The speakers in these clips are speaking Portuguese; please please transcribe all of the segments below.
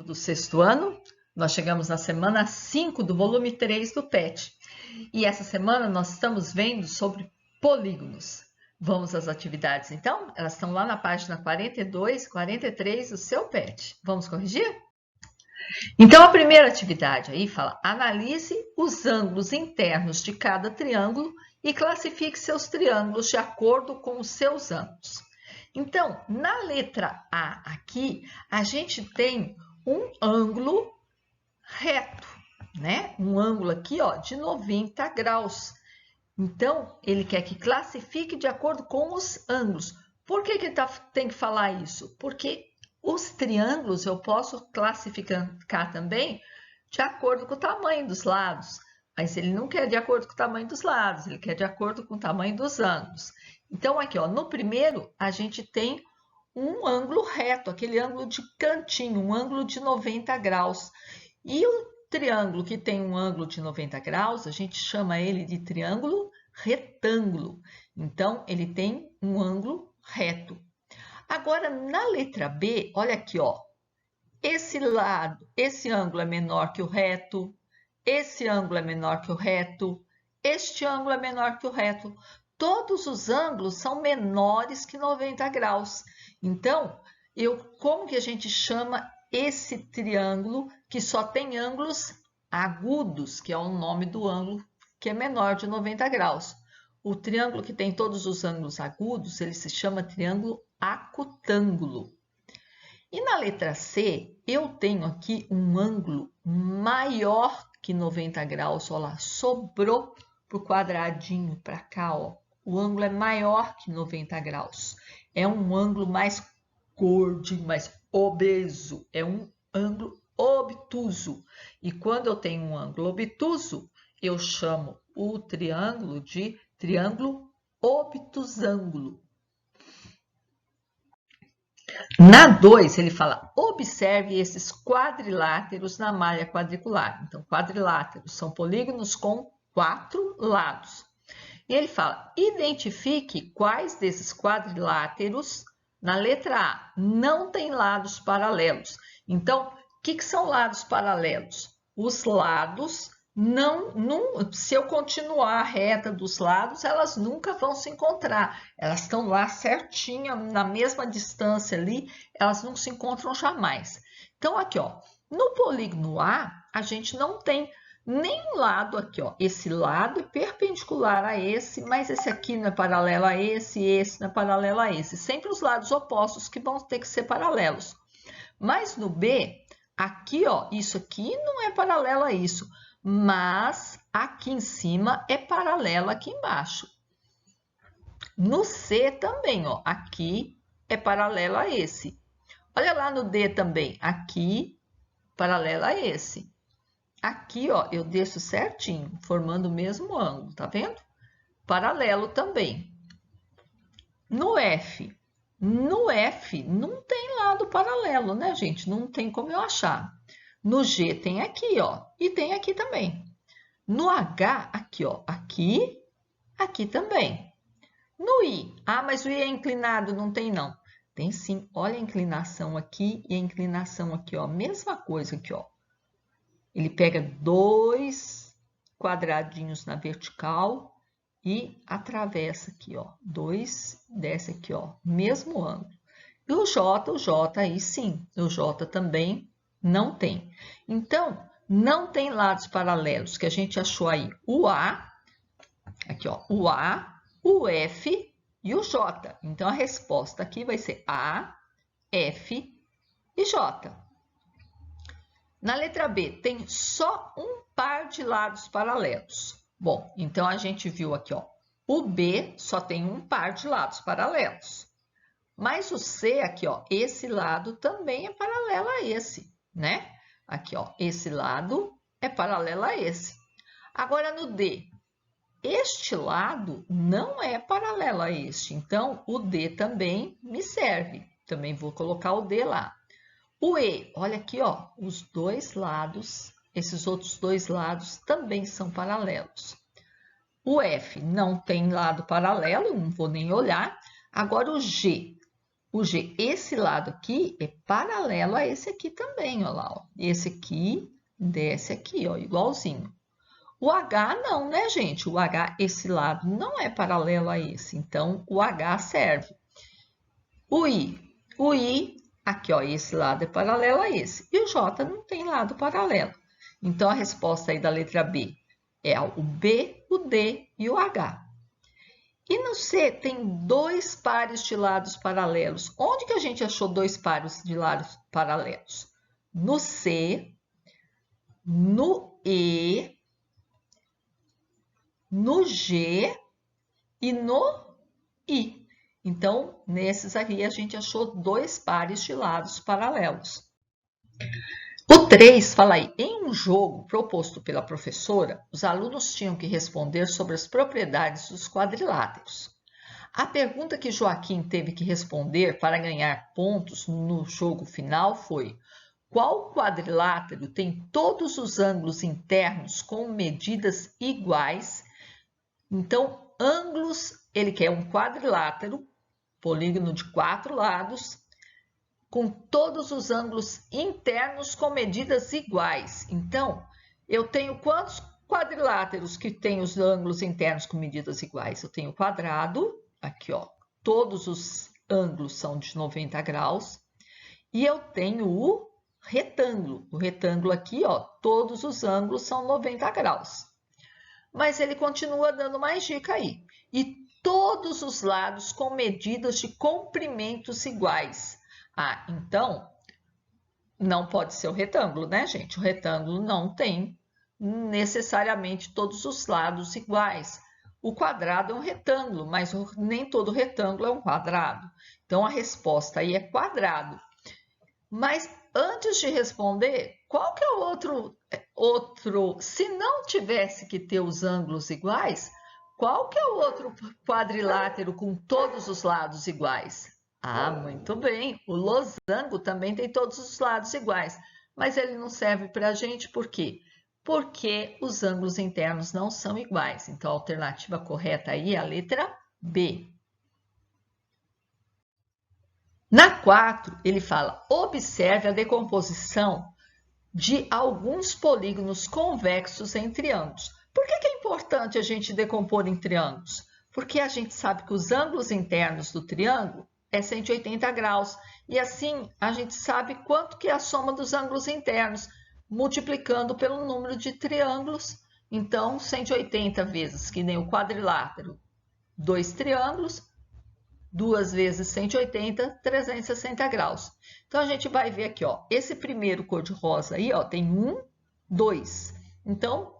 Do sexto ano, nós chegamos na semana 5 do volume 3 do PET. E essa semana nós estamos vendo sobre polígonos. Vamos às atividades, então? Elas estão lá na página 42, 43 do seu PET. Vamos corrigir? Então, a primeira atividade aí fala: analise os ângulos internos de cada triângulo e classifique seus triângulos de acordo com os seus ângulos. Então, na letra A aqui, a gente tem um ângulo reto, né? Um ângulo aqui, ó, de 90 graus. Então, ele quer que classifique de acordo com os ângulos. Por que que tem que falar isso? Porque os triângulos eu posso classificar também de acordo com o tamanho dos lados. Mas ele não quer de acordo com o tamanho dos lados, ele quer de acordo com o tamanho dos ângulos. Então, aqui, ó, no primeiro, a gente tem um ângulo reto, aquele ângulo de cantinho, um ângulo de 90 graus. E o triângulo que tem um ângulo de 90 graus, a gente chama ele de triângulo retângulo. Então, ele tem um ângulo reto. Agora, na letra B, olha aqui, ó. Esse lado, esse ângulo é menor que o reto, esse ângulo é menor que o reto, este ângulo é menor que o reto. Todos os ângulos são menores que 90 graus. Então, como que a gente chama esse triângulo que só tem ângulos agudos, que é o nome do ângulo que é menor de 90 graus? O triângulo que tem todos os ângulos agudos, ele se chama triângulo acutângulo. E na letra C, eu tenho aqui um ângulo maior que 90 graus, olha lá, sobrou para o quadradinho para cá, ó. O ângulo é maior que 90 graus. É um ângulo mais gordinho, mais obeso. É um ângulo obtuso. E quando eu tenho um ângulo obtuso, eu chamo o triângulo de triângulo obtusângulo. Na 2, ele fala: observe esses quadriláteros na malha quadricular. Então, quadriláteros são polígonos com 4 lados. E ele fala: identifique quais desses quadriláteros, na letra A, não tem lados paralelos. Então, o que são lados paralelos? Os lados se eu continuar a reta dos lados, elas nunca vão se encontrar. Elas estão lá certinha, na mesma distância ali, elas não se encontram jamais. Então, aqui, ó, no polígono A, a gente não tem nem lado aqui, ó. Esse lado é perpendicular a esse, mas esse aqui não é paralelo a esse não é paralelo a esse. Sempre os lados opostos que vão ter que ser paralelos. Mas no B, aqui, ó, isso aqui não é paralelo a isso, mas aqui em cima é paralelo aqui embaixo. No C também, ó, aqui é paralelo a esse. Olha lá no D também, aqui paralelo a esse. Aqui, ó, eu desço certinho, formando o mesmo ângulo, tá vendo? Paralelo também. No F não tem lado paralelo, né, gente? Não tem como eu achar. No G tem aqui, ó, e tem aqui também. No H, aqui, ó, aqui também. No I, mas o I é inclinado, não tem não. Tem sim, olha a inclinação aqui e a inclinação aqui, ó, mesma coisa aqui, ó. Ele pega 2 quadradinhos na vertical e atravessa aqui, ó. 2, desce aqui, ó. Mesmo ângulo. E o J aí sim. O J também não tem. Então, não tem lados paralelos, que a gente achou aí o A, aqui, ó. O A, o F e o J. Então, a resposta aqui vai ser A, F e J. Na letra B, tem só um par de lados paralelos. Bom, então a gente viu aqui, ó, o B só tem um par de lados paralelos. Mas o C aqui, ó, esse lado também é paralelo a esse, né? Aqui, ó, esse lado é paralelo a esse. Agora no D, este lado não é paralelo a este, então o D também me serve. Também vou colocar o D lá. O E, olha aqui, ó, os dois lados, esses outros dois lados também são paralelos. O F não tem lado paralelo, não vou nem olhar. Agora o G. o G. Esse lado aqui é paralelo a esse aqui também, ó lá, ó. Esse aqui desce aqui, ó, igualzinho. O H não, né, gente? O H, esse lado não é paralelo a esse, então o H serve. O I, aqui, ó, esse lado é paralelo a esse. E o J não tem lado paralelo. Então, a resposta aí da letra B é o B, o D e o H. E no C tem dois pares de lados paralelos. Onde que a gente achou dois pares de lados paralelos? No C, no E, no G e no I. Então, nesses aqui a gente achou dois pares de lados paralelos. O 3 fala aí, em um jogo proposto pela professora, os alunos tinham que responder sobre as propriedades dos quadriláteros. A pergunta que Joaquim teve que responder para ganhar pontos no jogo final foi: qual quadrilátero tem todos os ângulos internos com medidas iguais? Então, ângulos, ele quer um quadrilátero, polígono de 4 lados, com todos os ângulos internos com medidas iguais. Então, eu tenho quantos quadriláteros que têm os ângulos internos com medidas iguais? Eu tenho o quadrado, aqui, ó, todos os ângulos são de 90 graus. E eu tenho o retângulo. O retângulo aqui, ó, todos os ângulos são 90 graus. Mas ele continua dando mais dica aí. E todos os lados com medidas de comprimentos iguais. Ah, então, não pode ser o retângulo, né, gente? O retângulo não tem necessariamente todos os lados iguais. O quadrado é um retângulo, mas nem todo retângulo é um quadrado. Então, a resposta aí é quadrado. Mas antes de responder, qual que é o outro, se não tivesse que ter os ângulos iguais, qual que é o outro quadrilátero com todos os lados iguais? Ah, muito bem, o losango também tem todos os lados iguais, mas ele não serve para a gente por quê? Porque os ângulos internos não são iguais. Então, a alternativa correta aí é a letra B. Na 4, ele fala, observe a decomposição de alguns polígonos convexos em triângulos. Por que é importante a gente decompor em triângulos? Porque a gente sabe que os ângulos internos do triângulo é 180 graus. E assim, a gente sabe quanto que é a soma dos ângulos internos, multiplicando pelo número de triângulos. Então, 180 vezes, que nem o quadrilátero, 2 triângulos, 2 vezes 180, 360 graus. Então, a gente vai ver aqui, ó, esse primeiro cor-de-rosa aí, ó, tem 1, 2. Então,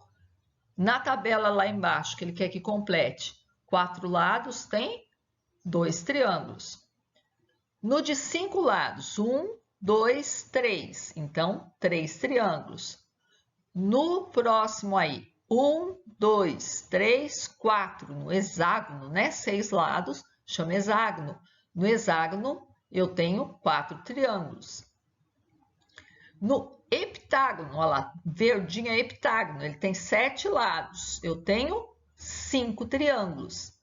na tabela lá embaixo, que ele quer que complete, 4 lados tem 2 triângulos. No de 5 lados, 1, 2, 3. Então, 3 triângulos. No próximo aí, 1, 2, 3, 4. No hexágono, né? 6 lados, chama hexágono. No hexágono, eu tenho 4 triângulos. No heptágono, olha lá, verdinho é heptágono, ele tem 7 lados. Eu tenho 5 triângulos.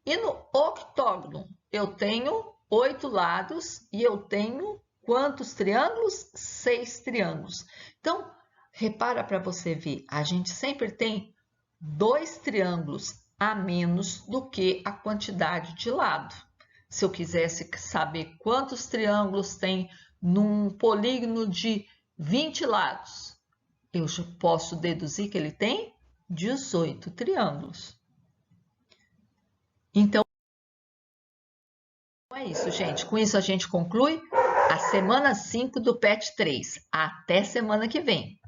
E no octógono, eu tenho 8 lados e eu tenho quantos triângulos? 6 triângulos. Então, repara para você ver, a gente sempre tem 2 triângulos a menos do que a quantidade de lado. Se eu quisesse saber quantos triângulos tem num polígono de 20 lados, eu já posso deduzir que ele tem 18 triângulos. Então, é isso, gente. Com isso, a gente conclui a semana 5 do PET 3. Até semana que vem.